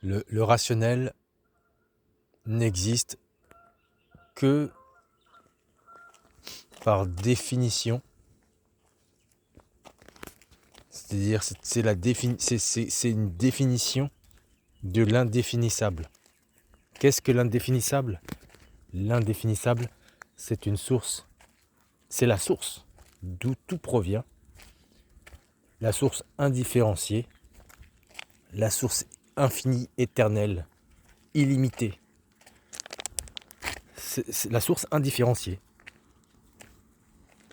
Le rationnel n'existe que par définition, c'est-à-dire c'est une définition de l'indéfinissable. Qu'est-ce que l'indéfinissable? L'indéfinissable, c'est une source, c'est la source d'où tout provient, la source indifférenciée, la source infinie, éternelle, illimitée. C'est la source indifférenciée.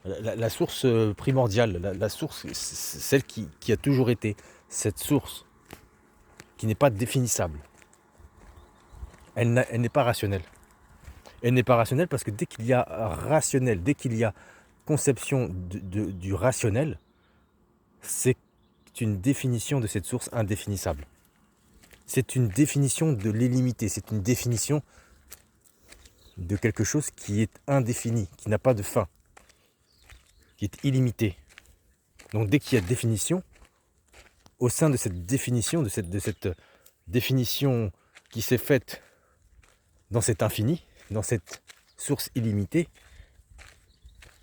La source primordiale, la source, celle qui a toujours été, cette source qui n'est pas définissable. Elle n'est pas rationnelle. Elle n'est pas rationnelle parce que dès qu'il y a rationnel, dès qu'il y a conception du rationnel, c'est une définition de cette source indéfinissable. C'est une définition de l'illimité, c'est une définition de quelque chose qui est indéfini, qui n'a pas de fin, qui est illimité. Donc dès qu'il y a définition, au sein de cette définition, de cette définition qui s'est faite dans cet infini, dans cette source illimitée,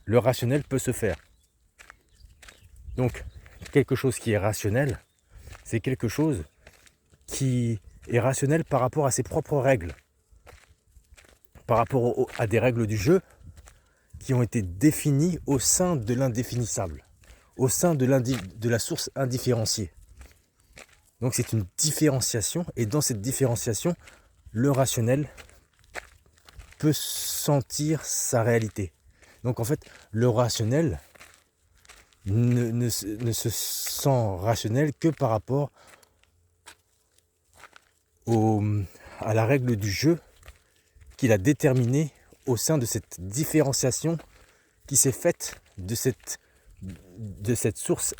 le rationnel peut se faire. Donc quelque chose qui est rationnel, c'est quelque chose qui est rationnel par rapport à ses propres règles, par rapport à des règles du jeu qui ont été définies au sein de l'indéfinissable, au sein de la source indifférenciée. Donc c'est une différenciation, et dans cette différenciation, le rationnel peut sentir sa réalité. Donc en fait, le rationnel ne se sent rationnel que par rapport à la règle du jeu qu'il a déterminée au sein de cette différenciation qui s'est faite de cette source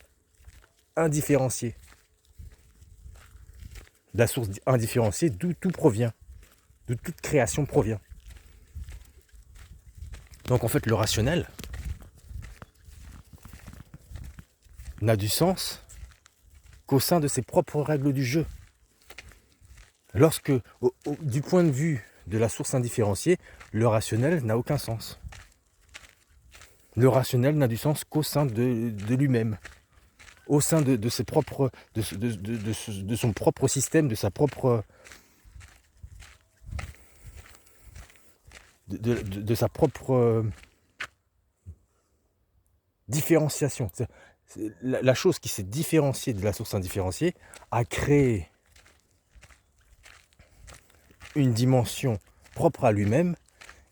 indifférenciée. La source indifférenciée d'où tout provient, d'où toute création provient. Donc en fait, le rationnel n'a du sens qu'au sein de ses propres règles du jeu. Lorsque, du point de vue de la source indifférenciée, le rationnel n'a aucun sens. Le rationnel n'a du sens qu'au sein de lui-même, au sein de ses propres, de son propre système, de sa propre, de sa propre différenciation. La chose qui s'est différenciée de la source indifférenciée a créé une dimension propre à lui-même,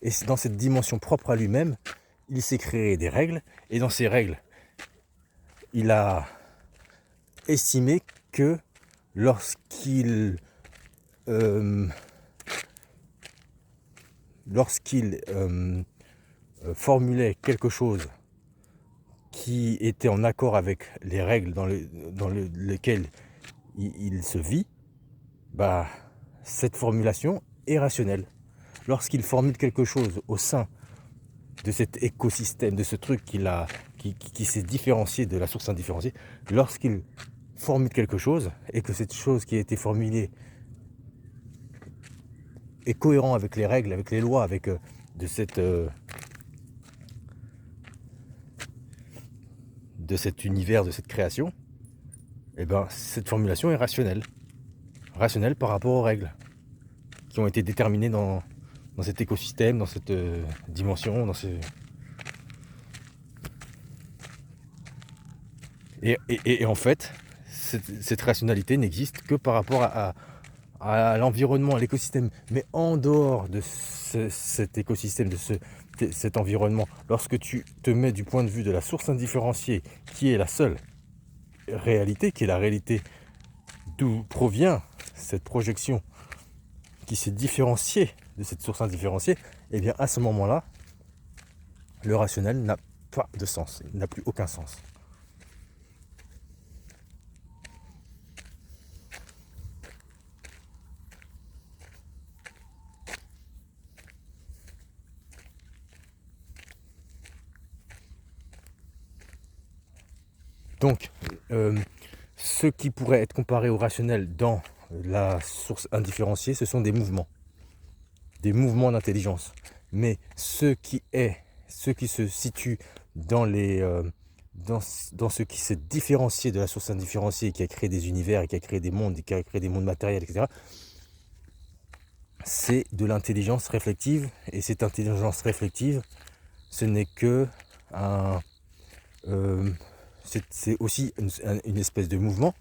et dans cette dimension propre à lui-même, il s'est créé des règles, et dans ces règles, il a estimé que lorsqu'il formulait quelque chose qui était en accord avec les règles dans lesquelles il se vit, bah, cette formulation est rationnelle. Lorsqu'il formule quelque chose au sein de cet écosystème, de ce truc qui s'est différencié de la source indifférenciée, lorsqu'il formule quelque chose et que cette chose qui a été formulée est cohérent avec les règles, avec les lois, avec de cet univers, de cette création, et ben cette formulation est rationnelle. Rationnelle par rapport aux règles qui ont été déterminées dans cet écosystème, dans cette dimension, Et en fait, cette rationalité n'existe que par rapport à l'environnement, à l'écosystème. Mais en dehors de cet écosystème, de cet environnement, lorsque tu te mets du point de vue de la source indifférenciée, qui est la seule réalité, qui est la réalité d'où provient cette projection qui s'est différenciée de cette source indifférenciée, et bien à ce moment-là, le rationnel n'a pas de sens, il n'a plus aucun sens. Donc, ce qui pourrait être comparé au rationnel dans la source indifférenciée, ce sont des mouvements d'intelligence. Mais ce qui se situe dans dans ce qui s'est différencié de la source indifférenciée, qui a créé des univers, et qui a créé des mondes, et qui a créé des mondes matériels, etc., c'est de l'intelligence réflexive. Et cette intelligence réflexive, ce n'est que c'est aussi une espèce de mouvement,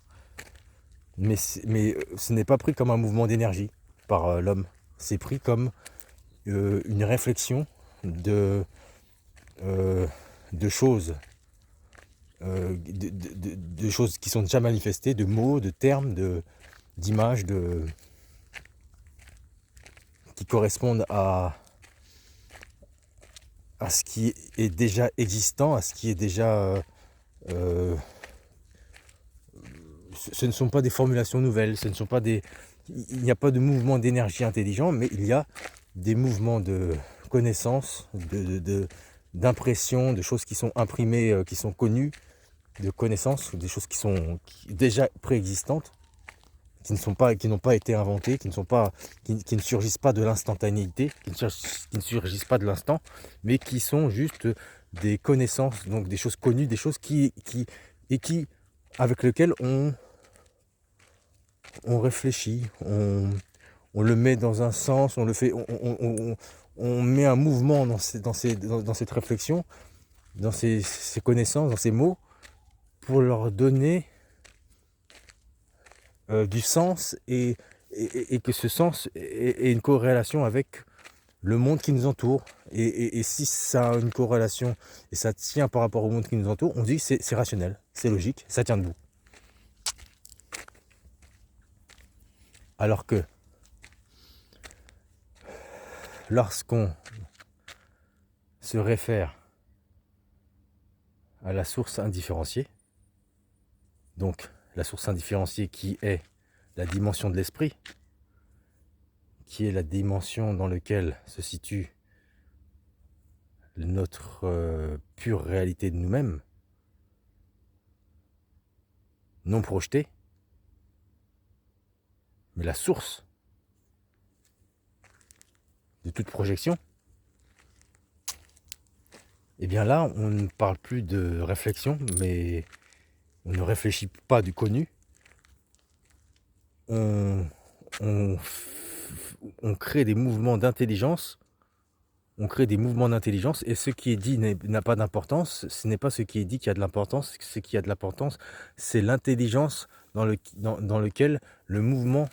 mais ce n'est pas pris comme un mouvement d'énergie par l'homme. C'est pris comme une réflexion de choses, de choses qui sont déjà manifestées, de mots, de termes, d'images, qui correspondent à ce qui est déjà existant, à ce qui est déjà... ce ne sont pas des formulations nouvelles, ce ne sont pas il n'y a pas de mouvement d'énergie intelligent, mais il y a des mouvements de connaissances, d'impressions, de choses qui sont imprimées, qui sont connues, de connaissances, des choses qui sont déjà préexistantes, qui n'ont pas été inventées, qui ne surgissent pas de l'instantanéité, qui ne surgissent pas de l'instant, mais qui sont juste des connaissances, donc des choses connues, des choses avec lesquelles on réfléchit, on le met dans un sens, on met un mouvement dans cette réflexion, dans ces connaissances, dans ces mots, pour leur donner du sens, et que ce sens ait une corrélation avec le monde qui nous entoure. Et si ça a une corrélation et ça tient par rapport au monde qui nous entoure, on dit que c'est rationnel, c'est logique, ça tient debout. Alors que lorsqu'on se réfère à la source indifférenciée, donc la source indifférenciée qui est la dimension de l'esprit, qui est la dimension dans laquelle se situe notre pure réalité de nous-mêmes, non projetée, mais la source de toute projection, et bien là, on ne parle plus de réflexion, mais on ne réfléchit pas du connu, on crée des mouvements d'intelligence, et ce qui est dit n'a pas d'importance. Ce n'est pas ce qui est dit qui a de l'importance. Ce qui a de l'importance, c'est l'intelligence dans lequel le mouvement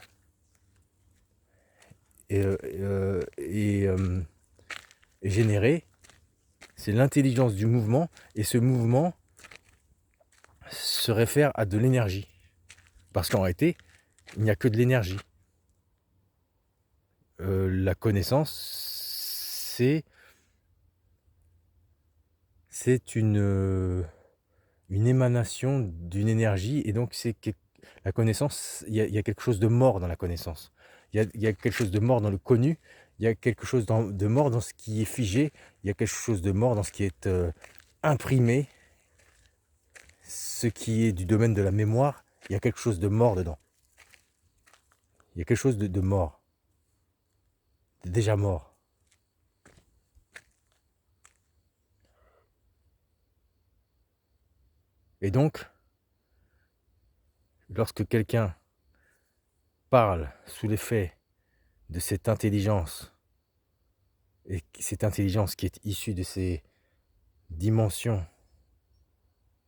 est généré. C'est l'intelligence du mouvement, et ce mouvement se réfère à de l'énergie. Parce qu'en réalité, il n'y a que de l'énergie. La connaissance, c'est une émanation d'une énergie, et donc la connaissance, il y a quelque chose de mort dans la connaissance. Il y a quelque chose de mort dans le connu, il y a quelque chose de mort dans ce qui est figé, il y a quelque chose de mort dans ce qui est imprimé, ce qui est du domaine de la mémoire, il y a quelque chose de mort dedans. Il y a quelque chose de mort, déjà mort. Et donc, lorsque quelqu'un parle sous l'effet de cette intelligence, et cette intelligence qui est issue de ces dimensions,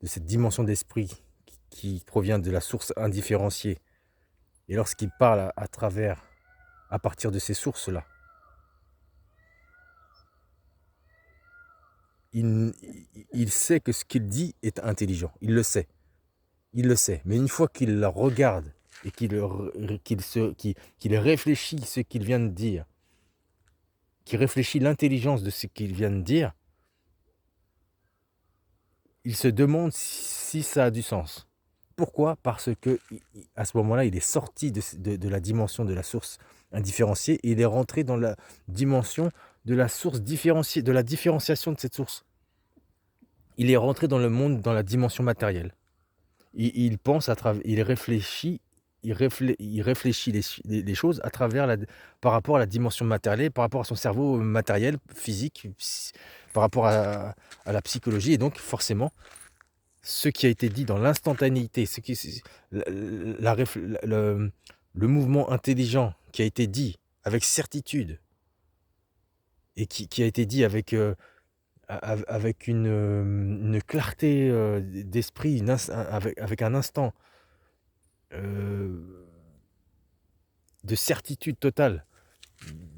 de cette dimension d'esprit qui provient de la source indifférenciée, et lorsqu'il parle à partir de ces sources-là, il sait que ce qu'il dit est intelligent, il le sait, mais une fois qu'il la regarde et qu'il réfléchit ce qu'il vient de dire, qu'il réfléchit l'intelligence de ce qu'il vient de dire, il se demande si ça a du sens. Pourquoi ? Parce que à ce moment-là, il est sorti de la dimension de la source indifférenciée, et il est rentré dans la dimension de la source différenciée, de la différenciation de cette source. Il est rentré dans le monde, dans la dimension matérielle. Il pense il réfléchit il réfléchit les choses à travers par rapport à la dimension matérielle, par rapport à son cerveau matériel, physique, par rapport à la psychologie. Et donc forcément, ce qui a été dit dans l'instantanéité, la- la réf- le mouvement intelligent qui a été dit avec certitude et qui a été dit avec une clarté d'esprit, avec un instant euh, de certitude totale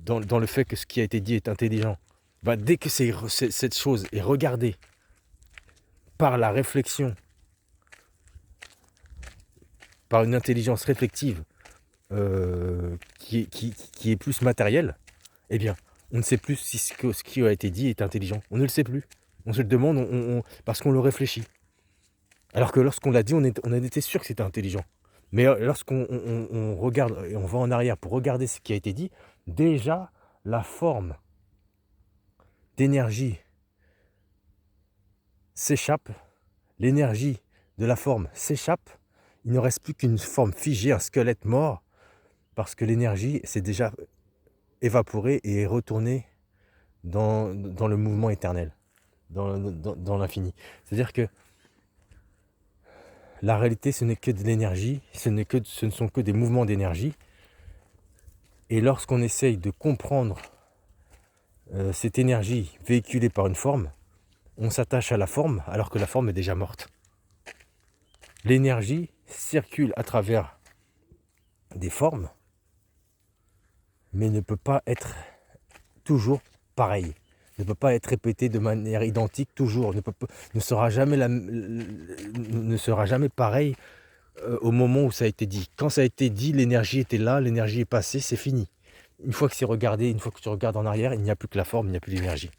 dans le fait que ce qui a été dit est intelligent. Bah, dès que cette chose est regardée par la réflexion, par une intelligence réflexive qui est plus matérielle, eh bien, on ne sait plus si ce qui a été dit est intelligent. On ne le sait plus. On se le demande parce qu'on le réfléchit. Alors que lorsqu'on l'a dit, on en était sûr que c'était intelligent. Mais lorsqu'on regarde et on va en arrière pour regarder ce qui a été dit, déjà la forme d'énergie s'échappe, l'énergie de la forme s'échappe, il ne reste plus qu'une forme figée, un squelette mort, parce que l'énergie s'est déjà évaporée et est retournée dans le mouvement éternel, dans l'infini. C'est-à-dire que la réalité, ce n'est que de l'énergie, ce ne sont que des mouvements d'énergie. Et lorsqu'on essaye de comprendre cette énergie véhiculée par une forme, on s'attache à la forme alors que la forme est déjà morte. L'énergie circule à travers des formes, mais ne peut pas être toujours pareille, ne peut pas être répétée de manière identique toujours, ne sera jamais pareil au moment où ça a été dit. Quand ça a été dit, l'énergie était là, l'énergie est passée, c'est fini. Une fois que c'est regardé, une fois que tu regardes en arrière, il n'y a plus que la forme, il n'y a plus l'énergie.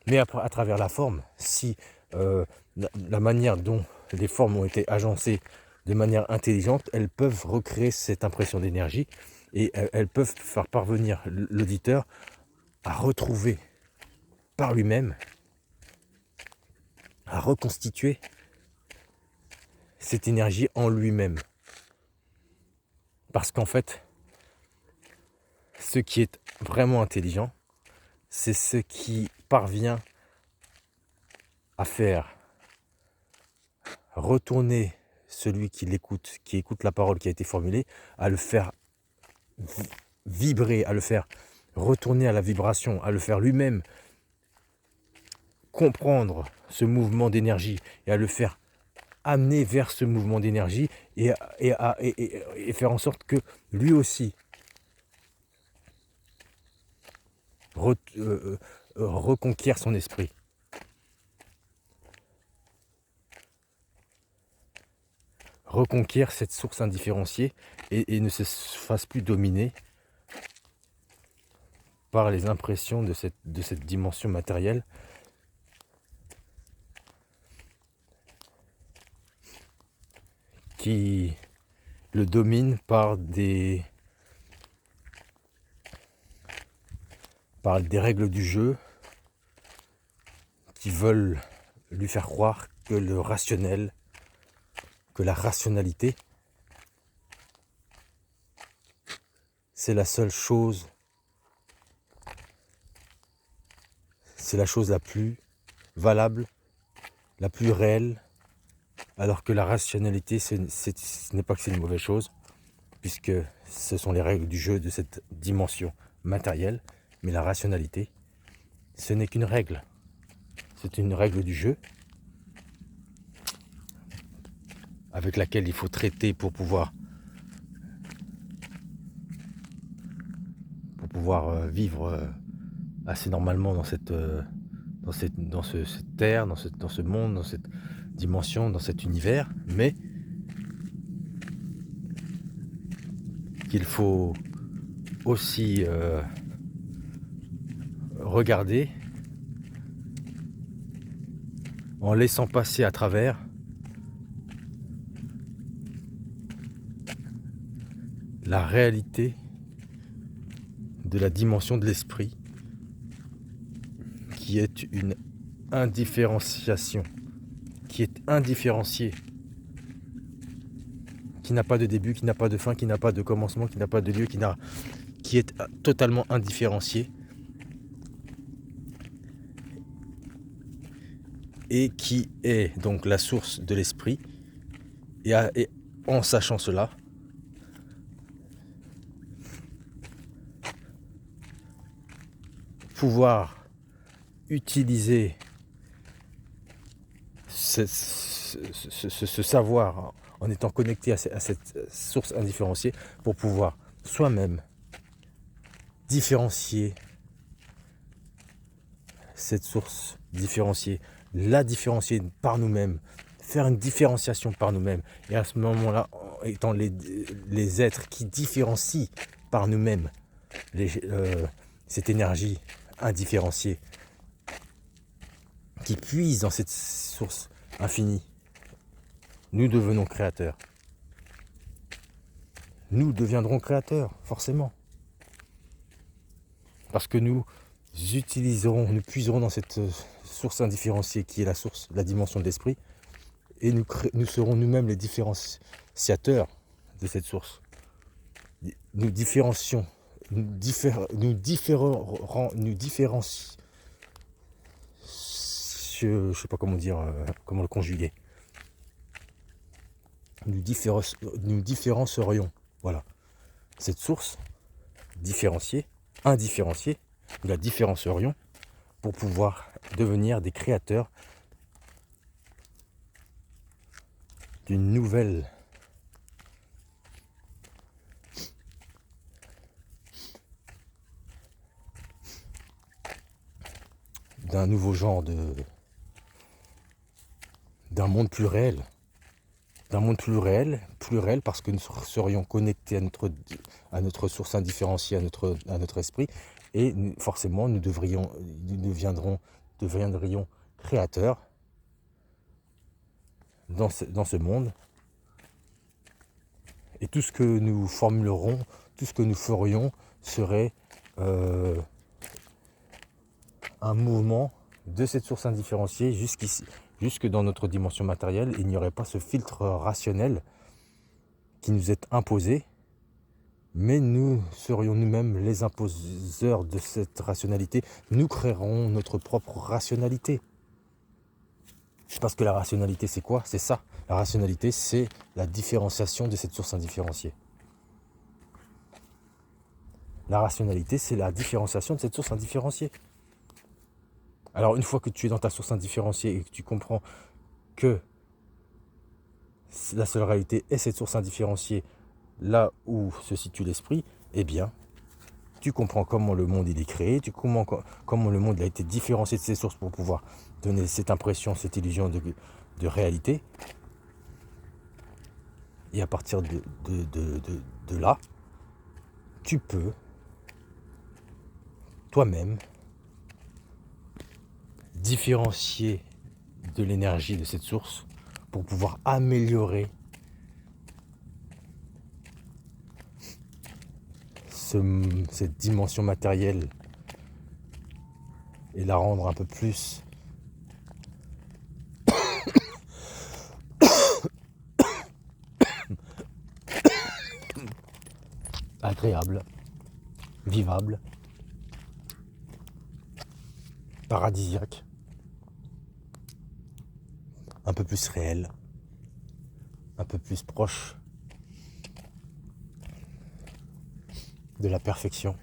Mais à travers la forme, si la manière dont les formes ont été agencées de manière intelligente, elles peuvent recréer cette impression d'énergie et elles peuvent faire parvenir l'auditeur à retrouver par lui-même, à reconstituer cette énergie en lui-même. Parce qu'en fait, ce qui est vraiment intelligent, c'est ce qui parvient à faire retourner celui qui l'écoute, qui écoute la parole qui a été formulée, à le faire vibrer, à le faire retourner à la vibration, à le faire lui-même comprendre ce mouvement d'énergie et à le faire amener vers ce mouvement d'énergie et faire en sorte que lui aussi reconquiert son esprit. Reconquiert cette source indifférenciée et ne se fasse plus dominer par les impressions de cette dimension matérielle qui le domine par des règles du jeu qui veulent lui faire croire que le rationnel, que la rationalité, c'est la seule chose, c'est la chose la plus valable, la plus réelle, alors que la rationalité, ce n'est pas que c'est une mauvaise chose, puisque ce sont les règles du jeu de cette dimension matérielle, mais la rationalité, ce n'est qu'une règle. C'est une règle du jeu avec laquelle il faut traiter pour pouvoir vivre assez normalement dans cette terre, dans ce monde, dans cette dimension, dans cet univers, mais qu'il faut aussi regarder en laissant passer à travers la réalité de la dimension de l'esprit qui est une indifférenciation, qui est indifférenciée, qui n'a pas de début, qui n'a pas de fin, qui n'a pas de commencement, qui n'a pas de lieu, qui est totalement indifférencié et qui est donc la source de l'esprit. Et en sachant cela, pouvoir utiliser ce savoir en étant connecté à cette source indifférenciée pour pouvoir soi-même différencier cette source différenciée, la différencier par nous-mêmes, faire une différenciation par nous-mêmes. Et à ce moment-là, étant les êtres qui différencient par nous-mêmes cette énergie indifférenciée, qui puise dans cette source infinie, nous devenons créateurs. Nous deviendrons créateurs, forcément. Parce que nous puiserons dans cette source indifférenciée qui est la source, la dimension de l'esprit, et nous serons nous-mêmes les différenciateurs de cette source. Nous différencions, nous différencions, je ne sais pas comment dire, comment le conjuguer. Nous différencierions, voilà, cette source différenciée, indifférenciée, nous la différencierions pour pouvoir devenir des créateurs d'une nouvelle d'un nouveau genre d'un monde plus réel. D'un monde plus réel parce que nous serions connectés à notre source indifférenciée, à notre esprit, et forcément nous deviendrions créateurs dans ce monde. Et tout ce que nous formulerons, tout ce que nous ferions serait un mouvement de cette source indifférenciée jusqu'ici, jusque dans notre dimension matérielle. Il n'y aurait pas ce filtre rationnel qui nous est imposé, mais nous serions nous-mêmes les imposeurs de cette rationalité. Nous créerons notre propre rationalité. Parce que la rationalité, c'est quoi? C'est ça. La rationalité, c'est la différenciation de cette source indifférenciée. La rationalité, c'est la différenciation de cette source indifférenciée. Alors une fois que tu es dans ta source indifférenciée et que tu comprends que la seule réalité est cette source indifférenciée, là où se situe l'esprit, eh bien, tu comprends comment le monde il est créé, tu comprends comment le monde a été différencié de ses sources pour pouvoir donner cette impression, cette illusion de réalité. Et à partir de là, tu peux toi-même différencier de l'énergie de cette source pour pouvoir améliorer cette dimension matérielle et la rendre un peu plus agréable, vivable, paradisiaque, un peu plus réel, un peu plus proche de la perfection.